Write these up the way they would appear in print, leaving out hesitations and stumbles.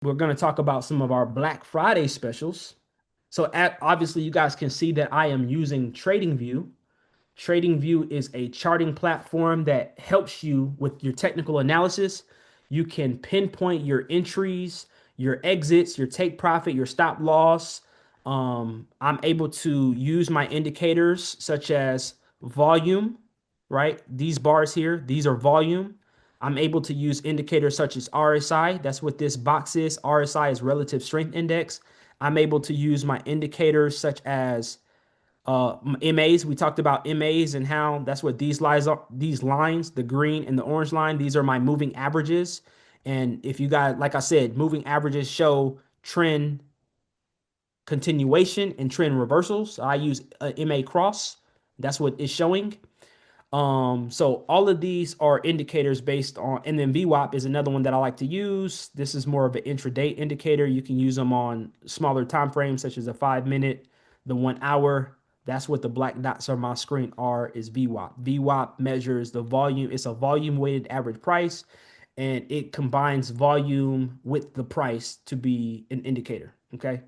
we're going to talk about some of our Black Friday specials. So obviously you guys can see that I am using TradingView. TradingView is a charting platform that helps you with your technical analysis. You can pinpoint your entries, your exits, your take profit, your stop loss. I'm able to use my indicators such as volume, right? These bars here, these are volume. I'm able to use indicators such as RSI. That's what this box is. RSI is relative strength index. I'm able to use my indicators such as MAs. We talked about MAs and how that's what these lines are. These lines, the green and the orange line, these are my moving averages. And if you guys, like I said, moving averages show trend continuation and trend reversals. So I use MA cross. That's what it's showing. So all of these are indicators based on, and then VWAP is another one that I like to use. This is more of an intraday indicator. You can use them on smaller time frames, such as a 5 minute, the 1 hour. That's what the black dots on my screen are, is VWAP. VWAP measures the volume. It's a volume weighted average price, and it combines volume with the price to be an indicator. Okay.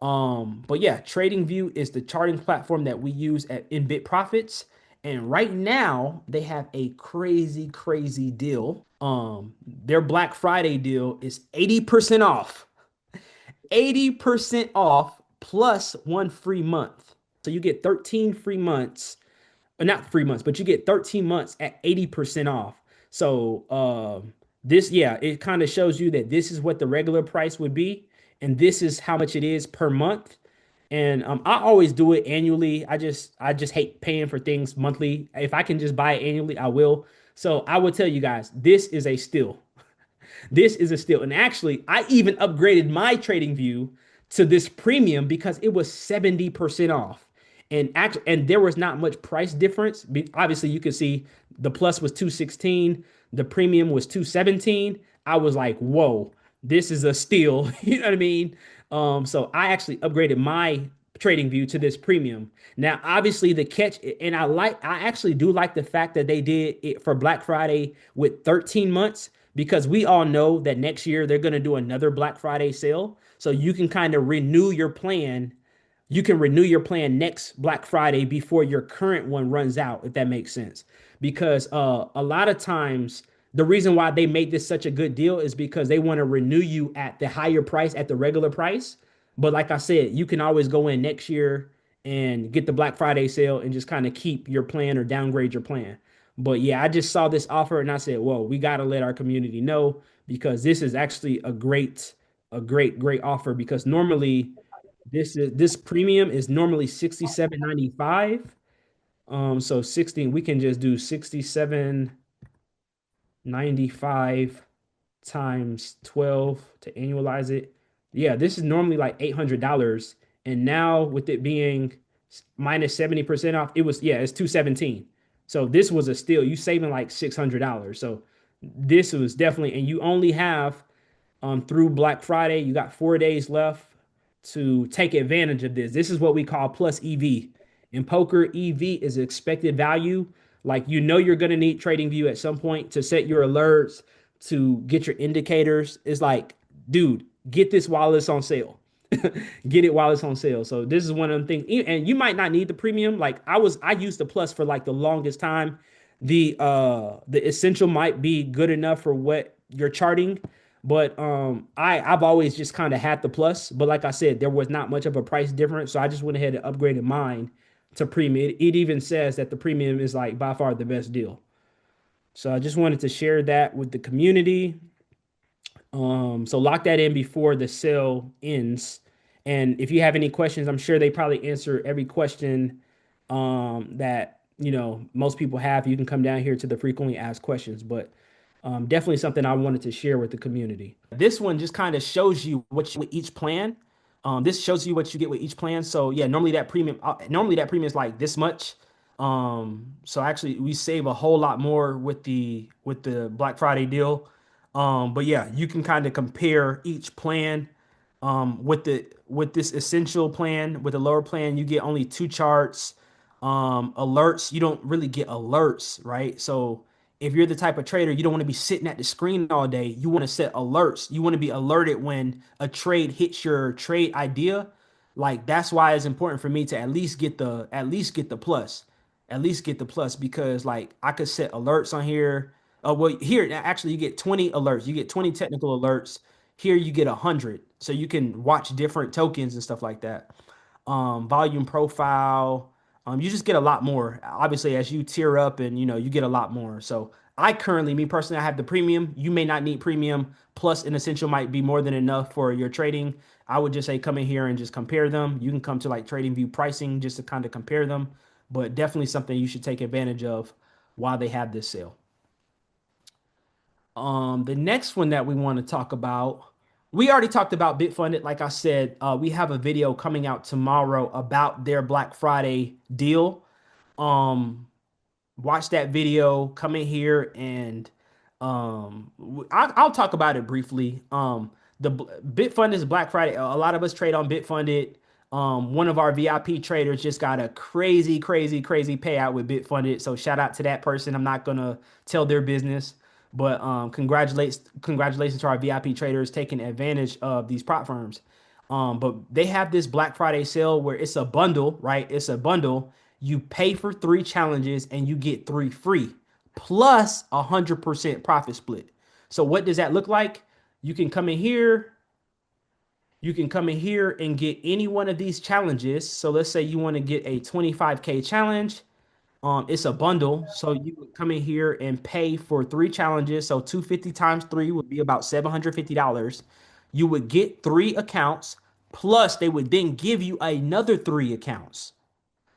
But yeah, TradingView is the charting platform that we use at in Bit Profits. And right now they have a crazy, crazy deal. Their Black Friday deal is 80% off. 80% off plus 1 free month. So you get 13 free months, or not 3 months, but you get 13 months at 80% off. So this, yeah, it kind of shows you that this is what the regular price would be, and this is how much it is per month. And I always do it annually. I just hate paying for things monthly. If I can just buy it annually, I will. So I will tell you guys, this is a steal. This is a steal. And actually, I even upgraded my trading view to this premium because it was 70% off. And there was not much price difference. Obviously, you can see the plus was 216, the premium was 217. I was like, whoa, this is a steal. You know what I mean? So I actually upgraded my trading view to this premium. Now, obviously, the catch, and I actually do like the fact that they did it for Black Friday with 13 months, because we all know that next year they're going to do another Black Friday sale. So you can kind of renew your plan. You can renew your plan next Black Friday before your current one runs out, if that makes sense. Because a lot of times, the reason why they made this such a good deal is because they want to renew you at the higher price, at the regular price. But like I said, you can always go in next year and get the Black Friday sale and just kind of keep your plan or downgrade your plan. But yeah, I just saw this offer and I said, whoa, we got to let our community know, because this is actually a great offer. Because normally this premium is normally 67.95. So 16, we can just do 67.95 times 12 to annualize it. Yeah, this is normally like $800. And now with it being minus 70% off, it's 217. So this was a steal. You saving like $600. So this was definitely, and you only have through Black Friday, you got 4 days left to take advantage of this. This is what we call plus EV. In poker, EV is expected value. Like, you're going to need TradingView at some point to set your alerts, to get your indicators. It's like, dude, get this while it's on sale. Get it while it's on sale. So this is one of them things. And you might not need the premium. Like I used the plus for like the longest time. The essential might be good enough for what you're charting. But I've always just kind of had the plus. But like I said, there was not much of a price difference. So I just went ahead and upgraded mine to premium. It even says that the premium is like by far the best deal. So I just wanted to share that with the community. So lock that in before the sale ends. And if you have any questions, I'm sure they probably answer every question that most people have. You can come down here to the frequently asked questions, but definitely something I wanted to share with the community. This one just kind of shows you what you with each plan. This shows you what you get with each plan. So yeah, normally that premium is like this much. So actually we save a whole lot more with the Black Friday deal. But yeah, you can kind of compare each plan. With this essential plan, with the lower plan, you get only two charts. Alerts, you don't really get alerts, right? So If you're the type of trader, you don't want to be sitting at the screen all day. You want to set alerts. You want to be alerted when a trade hits your trade idea. Like that's why it's important for me to at least get the plus. At least get the plus because like I could set alerts on here. Oh well, here actually you get 20 alerts. You get 20 technical alerts. Here you get 100. So you can watch different tokens and stuff like that. Volume profile. You just get a lot more. Obviously, as you tier up and you get a lot more. So I currently, me personally, I have the premium. You may not need premium. Plus, an essential might be more than enough for your trading. I would just say come in here and just compare them. You can come to like TradingView pricing just to kind of compare them, but definitely something you should take advantage of while they have this sale. The next one that we want to talk about, we already talked about BitFunded. Like I said, we have a video coming out tomorrow about their Black Friday deal. Um, Watch that video, come in here and I'll talk about it briefly. BitFunded is Black Friday. A lot of us trade on BitFunded. One of our VIP traders just got a crazy, crazy, crazy payout with BitFunded. So shout out to that person. I'm not gonna tell their business, but congratulations to our VIP traders taking advantage of these prop firms. But they have this Black Friday sale where it's a bundle, right? It's a bundle. You pay for three challenges and you get three free, plus 100% profit split. So what does that look like? You can come in here. You can come in here and get any one of these challenges. So let's say you want to get a 25K challenge. It's a bundle. So you would come in here and pay for three challenges. So 250 times three would be about $750. You would get three accounts, plus they would then give you another three accounts.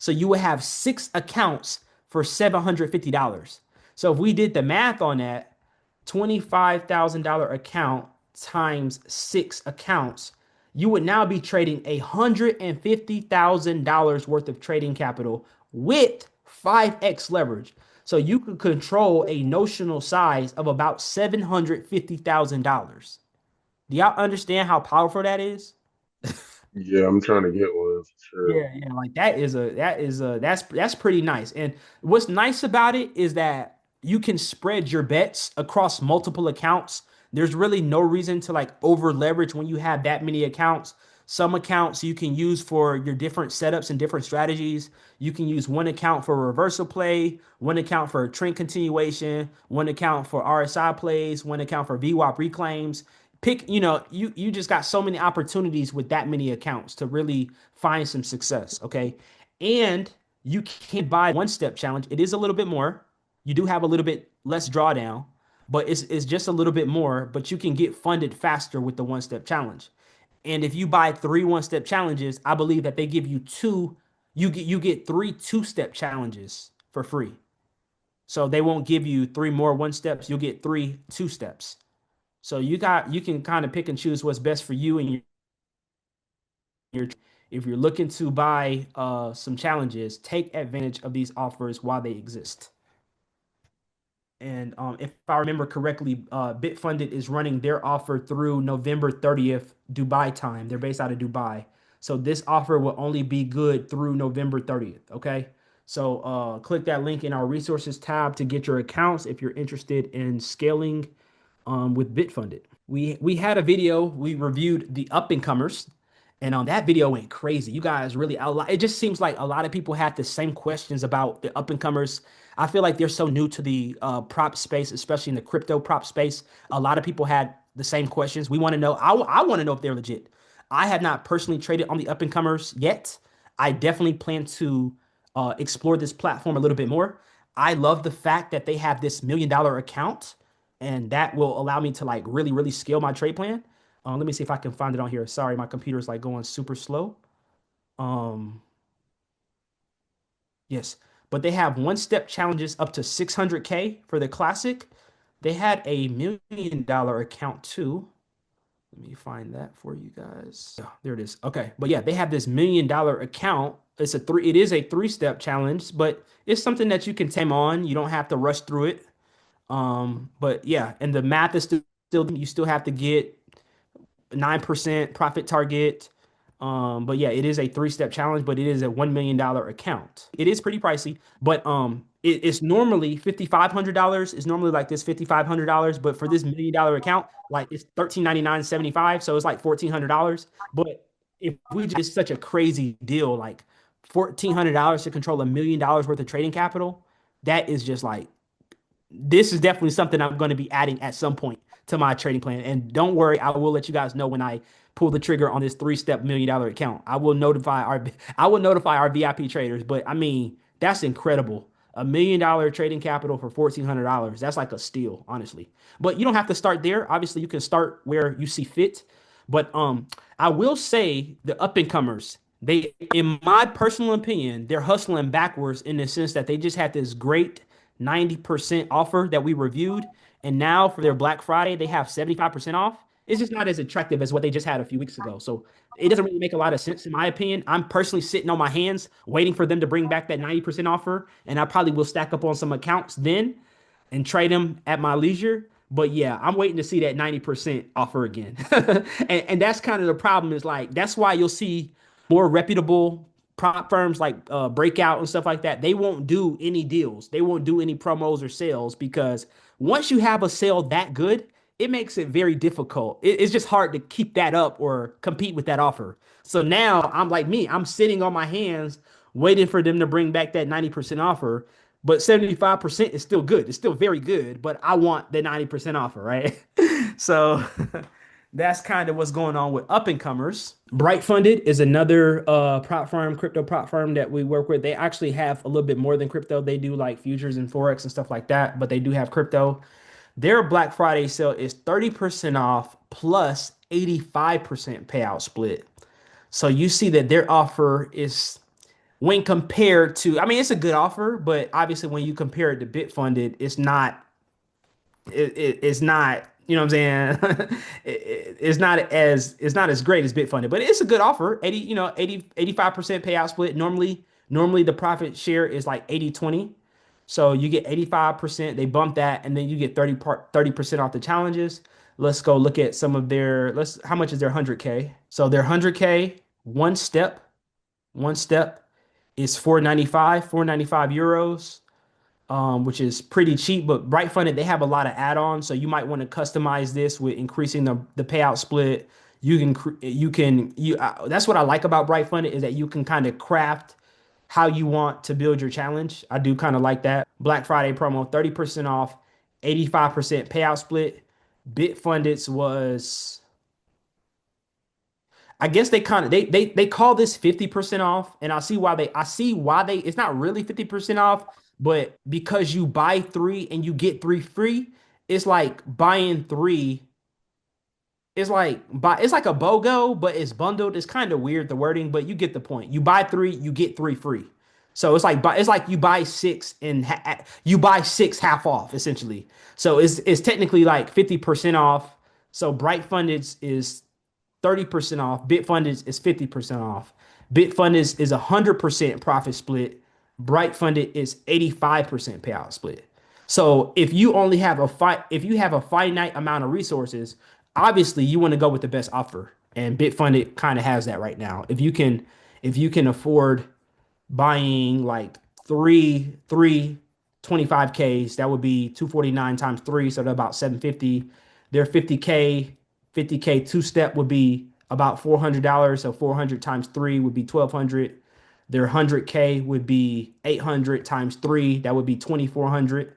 So you would have six accounts for $750. So if we did the math on that, $25,000 account times six accounts, you would now be trading $150,000 worth of trading capital with 5x leverage. So you could control a notional size of about $750,000. Do y'all understand how powerful that is? Yeah, I'm trying to get one for sure. Yeah, like that's pretty nice. And what's nice about it is that you can spread your bets across multiple accounts. There's really no reason to like over leverage when you have that many accounts. Some accounts you can use for your different setups and different strategies. You can use one account for reversal play, one account for trend continuation, one account for RSI plays, one account for VWAP reclaims. You just got so many opportunities with that many accounts to really find some success. Okay. And you can buy one step challenge. It is a little bit more. You do have a little bit less drawdown, but it's just a little bit more, but you can get funded faster with the one step challenge. And if you buy three one step challenges, I believe that they give you you get three two-step challenges for free. So they won't give you three more one steps, you'll get three two steps. So you can kind of pick and choose what's best for you and your if you're looking to buy some challenges, take advantage of these offers while they exist. And if I remember correctly, Bitfunded is running their offer through November 30th Dubai time. They're based out of Dubai. So this offer will only be good through November 30th. Okay. So click that link in our resources tab to get your accounts if you're interested in scaling with Bitfunded. We had a video, we reviewed the up and comers, and that video went crazy. You guys really it just seems like a lot of people had the same questions about the up and comers. I feel like they're so new to the prop space, especially in the crypto prop space. A lot of people had the same questions. We want to know. I want to know if they're legit. I have not personally traded on the up and comers yet. I definitely plan to explore this platform a little bit more. I love the fact that they have this $1 million account, and that will allow me to like really, really scale my trade plan. Let me see if I can find it on here. Sorry, my computer is like going super slow. Um, yes, but they have one step challenges up to 600K for the classic. They had a $1 million account too. Let me find that for you guys. Yeah, there it is. Okay, but yeah, they have this $1 million account. It is a three-step challenge, but it's something that you can tame on. You don't have to rush through it. But yeah, and the math is still you still have to get 9% profit target. But yeah, it is a three-step challenge, but it is a $1 million account. It is pretty pricey, but it's normally $5,500. It's normally like this $5,500, but for this $1 million account, like it's 1399.75, so it's like $1,400. But if we just such a crazy deal, like $1,400 to control $1 million worth of trading capital, that is just like this is definitely something I'm going to be adding at some point to my trading plan. And don't worry, I will let you guys know when I pull the trigger on this three-step $1 million account. I will notify our VIP traders. But I mean, that's incredible. $1 million trading capital for $1,400. That's like a steal, honestly. But you don't have to start there. Obviously, you can start where you see fit. But I will say the up and comers, they, in my personal opinion, they're hustling backwards in the sense that they just had this great 90% offer that we reviewed. And now for their Black Friday, they have 75% off. It's just not as attractive as what they just had a few weeks ago. So it doesn't really make a lot of sense, in my opinion. I'm personally sitting on my hands waiting for them to bring back that 90% offer. And I probably will stack up on some accounts then and trade them at my leisure. But yeah, I'm waiting to see that 90% offer again. And that's kind of the problem is like, that's why you'll see more reputable prop firms like Breakout and stuff like that. They won't do any deals. They won't do any promos or sales because once you have a sale that good, it makes it very difficult. It's just hard to keep that up or compete with that offer. So now I'm like me, I'm sitting on my hands waiting for them to bring back that 90% offer. But 75% is still good. It's still very good, but I want the 90% offer, right? So that's kind of what's going on with up and comers. Bright Funded is another prop firm, crypto prop firm that we work with. They actually have a little bit more than crypto. They do like futures and forex and stuff like that, but they do have crypto. Their Black Friday sale is 30% off plus 85% payout split. So you see that their offer is when compared to, I mean, it's a good offer, but obviously when you compare it to BitFunded, it's not, you know what I'm saying? It's not as great as Bitfunded, but it's a good offer. 80, 85% payout split. Normally the profit share is like 80/20. So you get 85%, they bump that, and then you get 30% off the challenges. Let's go look at some of their let's how much is their 100K? So their 100K, one step is 495 euros, which is pretty cheap. But Bright Funded, they have a lot of add-ons, so you might want to customize this with increasing the payout split. That's what I like about Bright Funded is that you can kind of craft how you want to build your challenge. I do kind of like that. Black Friday promo, 30% off, 85% payout split. Bitfunded's was I guess they kind of they call this 50% off, and I see why they it's not really 50% off, but because you buy three and you get three free, it's like buying three. It's like a BOGO, but it's bundled. It's kind of weird the wording, but you get the point. You buy three, you get three free. So it's like you buy six and you buy six half off essentially. So it's technically like 50% off. So Bright Funded is 30% off. Bitfunded is 50% off. Bitfunded is 100% profit split. Bright Funded is 85% payout split. So if you have a finite amount of resources, obviously you want to go with the best offer. And Bitfunded kind of has that right now. If you can afford buying like three 25Ks, that would be 249 times three, so that's about 750. Their 50K two-step would be about $400. So 400 times three would be 1,200. Their 100K would be 800 times three, that would be 2,400.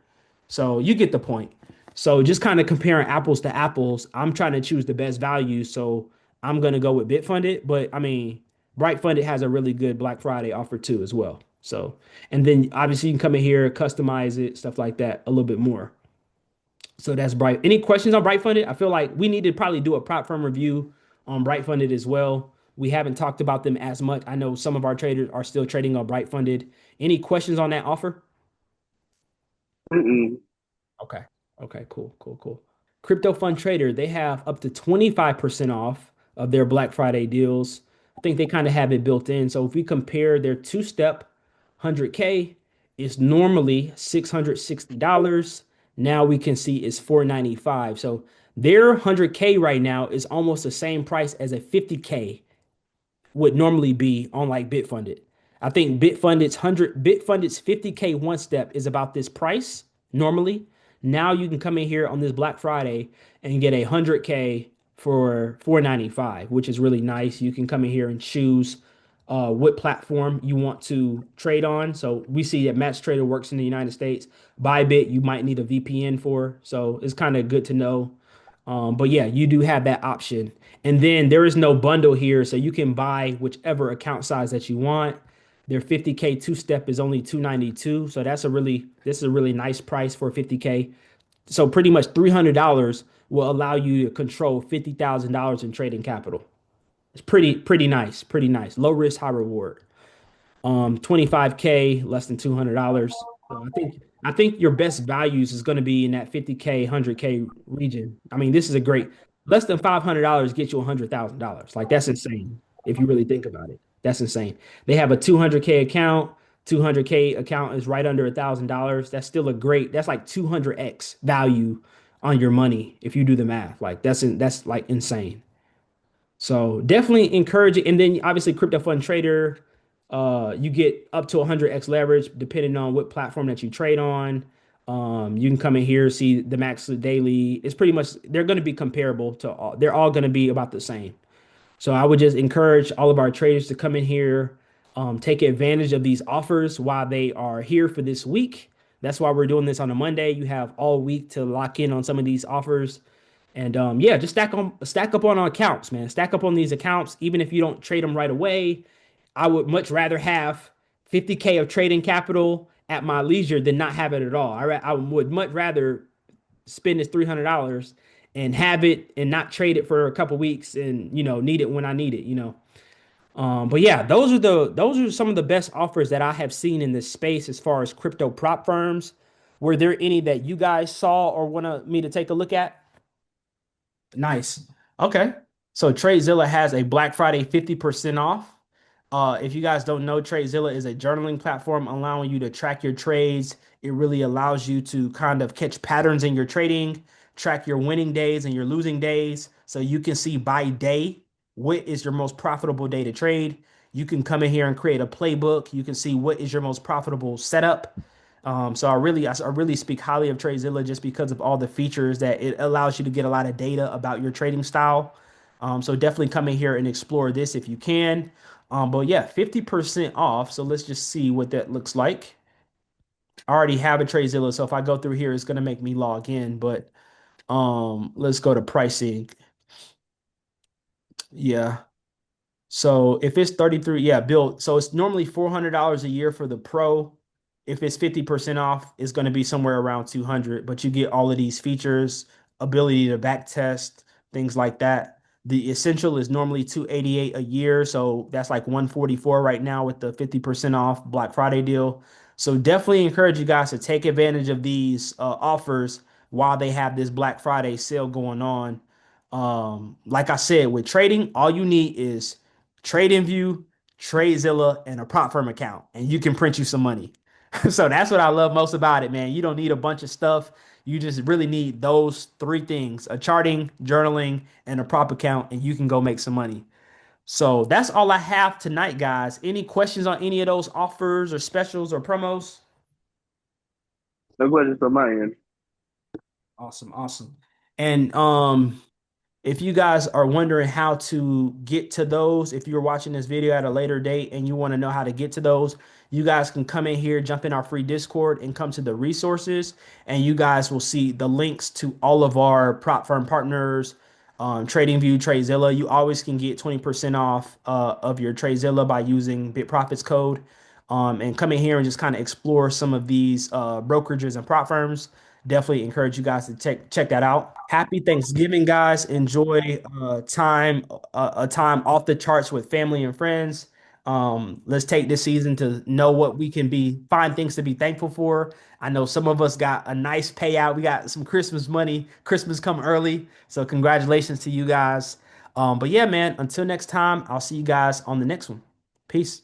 So you get the point. So just kind of comparing apples to apples, I'm trying to choose the best value. So I'm gonna go with Bitfunded, but I mean, Bright Funded has a really good Black Friday offer too as well. So, and then obviously you can come in here, customize it, stuff like that a little bit more. So that's Bright. Any questions on Bright Funded? I feel like we need to probably do a prop firm review on Bright Funded as well. We haven't talked about them as much. I know some of our traders are still trading on Bright Funded. Any questions on that offer? Mm-mm. Okay. Okay, cool. Crypto Fund Trader, they have up to 25% off of their Black Friday deals. I think they kind of have it built in. So if we compare their two-step 100K is normally $660. Now we can see it's 495. So their 100K right now is almost the same price as a 50K would normally be on like BitFunded. I think Bitfunded's 50K one step is about this price normally. Now you can come in here on this Black Friday and get 100K for 495, which is really nice. You can come in here and choose what platform you want to trade on. So we see that Match Trader works in the United States. Bybit, you might need a VPN for. So it's kind of good to know. But yeah, you do have that option. And then there is no bundle here, so you can buy whichever account size that you want. Their 50K two step is only 292, so this is a really nice price for 50K. So pretty much $300 will allow you to control $50,000 in trading capital. It's pretty nice, pretty nice. Low risk, high reward. 25K, less than $200. So I think your best values is going to be in that 50K, 100K region. I mean, this is a great less than $500 get you $100,000. Like that's insane if you really think about it. That's insane. They have a 200K account. 200K account is right under $1,000. That's still a great. That's like 200x value on your money if you do the math. Like that's like insane. So definitely encourage it. And then obviously crypto fund trader, you get up to 100x leverage depending on what platform that you trade on. You can come in here, see the max daily. It's pretty much they're going to be comparable to all. They're all going to be about the same. So I would just encourage all of our traders to come in here, take advantage of these offers while they are here for this week. That's why we're doing this on a Monday. You have all week to lock in on some of these offers. And yeah, just stack up on our accounts, man. Stack up on these accounts, even if you don't trade them right away. I would much rather have 50K of trading capital at my leisure than not have it at all. I would much rather spend this $300 and have it and not trade it for a couple weeks and need it when I need it. But yeah, those are some of the best offers that I have seen in this space as far as crypto prop firms. Were there any that you guys saw or want me to take a look at? Nice. Okay. So TradeZilla has a Black Friday 50% off. If you guys don't know, TradeZilla is a journaling platform allowing you to track your trades. It really allows you to kind of catch patterns in your trading, track your winning days and your losing days. So you can see by day what is your most profitable day to trade. You can come in here and create a playbook. You can see what is your most profitable setup. So I really speak highly of TradeZilla just because of all the features that it allows you to get a lot of data about your trading style. So definitely come in here and explore this if you can. But yeah, 50% off. So let's just see what that looks like. I already have a TradeZilla, so if I go through here, it's gonna make me log in. But let's go to pricing. Yeah. So if it's 33, yeah, Bill. So it's normally $400 a year for the pro. If it's 50% off, it's going to be somewhere around 200, but you get all of these features, ability to back test, things like that. The essential is normally 288 a year, so that's like 144 right now with the 50% off Black Friday deal. So definitely encourage you guys to take advantage of these offers while they have this Black Friday sale going on. Like I said, with trading, all you need is TradingView, TradeZilla, and a prop firm account, and you can print you some money. So that's what I love most about it, man. You don't need a bunch of stuff. You just really need those three things: a charting, journaling, and a prop account, and you can go make some money. So that's all I have tonight, guys. Any questions on any of those offers or specials or promos? No questions from my end. Awesome, awesome. And if you guys are wondering how to get to those, if you're watching this video at a later date and you want to know how to get to those, you guys can come in here, jump in our free Discord and come to the resources, and you guys will see the links to all of our prop firm partners, TradingView, TradeZilla. You always can get 20% off of your TradeZilla by using BitProfits code. And come in here and just kind of explore some of these brokerages and prop firms. Definitely encourage you guys to check that out. Happy Thanksgiving, guys. Enjoy a time off the charts with family and friends. Let's take this season to know what we can find things to be thankful for. I know some of us got a nice payout. We got some Christmas money. Christmas come early. So congratulations to you guys. But yeah, man, until next time, I'll see you guys on the next one. Peace.